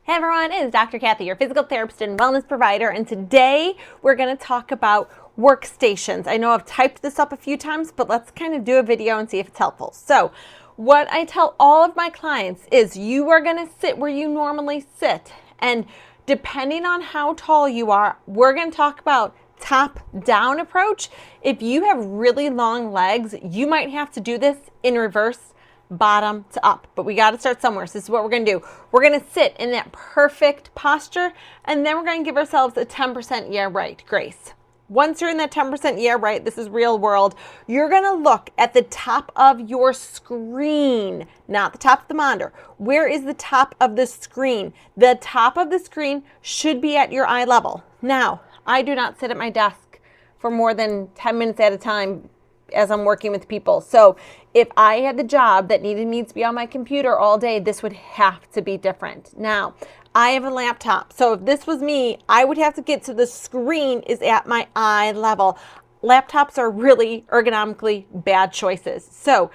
Hey everyone, it is Dr. Kathy, your physical therapist and wellness provider, and today we're going to talk about workstations. I know I've typed this up a few times, but let's kind of do a video and see if it's helpful. So what I tell all of my clients is you are going to sit where you normally sit, and depending on how tall you are, we're going to talk about top-down approach. If you have really long legs, you might have to do this in reverse, bottom to up, but we got to start somewhere. So this is what we're going to do. We're going to sit in that perfect posture, and then we're going to give ourselves a 10% yeah right grace. Once you're in that 10% yeah right, this is real world, you're going to look at the top of your screen, not the top of the monitor. Where is the top of the screen? The top of the screen should be at your eye level. Now, I do not sit at my desk for more than 10 minutes at a time as I'm working with people. So if I had the job that needed me to be on my computer all day, this would have to be different. Now, I have a laptop. So if this was me, I would have to get to the screen is at my eye level. Laptops are really ergonomically bad choices. So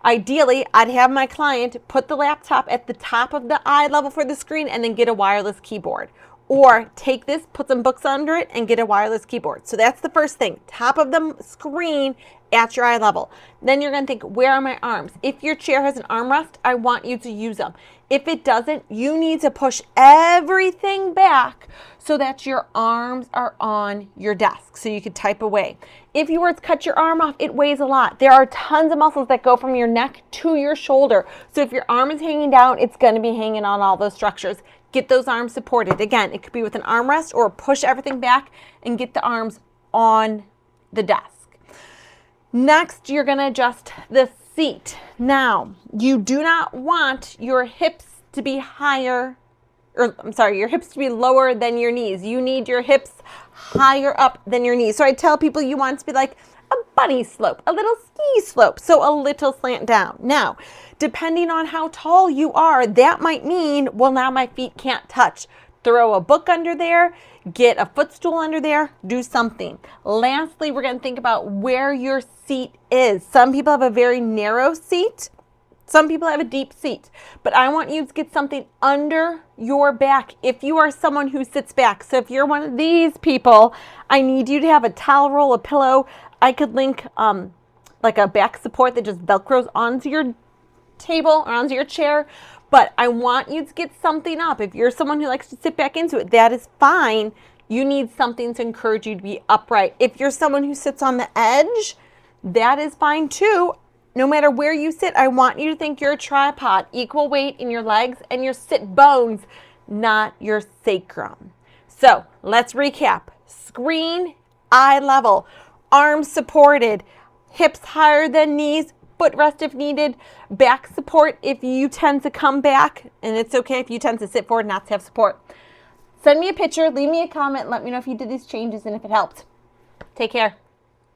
ideally, I'd have my client put the laptop at the top of the eye level for the screen and then get a wireless keyboard. Or take this, put some books under it, and get a wireless keyboard. So that's the first thing. Top of the screen at your eye level. Then you're going to think, where are my arms? If your chair has an armrest, I want you to use them. If it doesn't, you need to push everything back so that your arms are on your desk so you can type away. If you were to cut your arm off, it weighs a lot. There are tons of muscles that go from your neck to your shoulder. So if your arm is hanging down, it's going to be hanging on all those structures. Get those arms supported. Again, it could be with an armrest or push everything back and get the arms on the desk. Next, you're going to adjust the seat. Now, you do not want your hips to be higher, or I'm sorry, your hips to be lower than your knees. You need your hips higher up than your knees. So I tell people you want it to be like a bunny slope, a little ski slope, so a little slant down. Now, depending on how tall you are, that might mean, well, now my feet can't touch. Throw a book under there, get a footstool under there, do something. Lastly, we're going to think about where your seat is. Some people have a very narrow seat. Some people have a deep seat, but I want you to get something under your back if you are someone who sits back. So if you're one of these people, I need you to have a towel roll, a pillow. I could link like a back support that just Velcros onto your table or onto your chair, but I want you to get something up. If you're someone who likes to sit back into it, that is fine. You need something to encourage you to be upright. If you're someone who sits on the edge, that is fine too. No matter where you sit, I want you to think you're a tripod, equal weight in your legs and your sit bones, not your sacrum. So let's recap. Screen, eye level, arms supported, hips higher than knees, footrest if needed, back support if you tend to come back, and it's okay if you tend to sit forward not to have support. Send me a picture, leave me a comment, let me know if you did these changes and if it helped. Take care.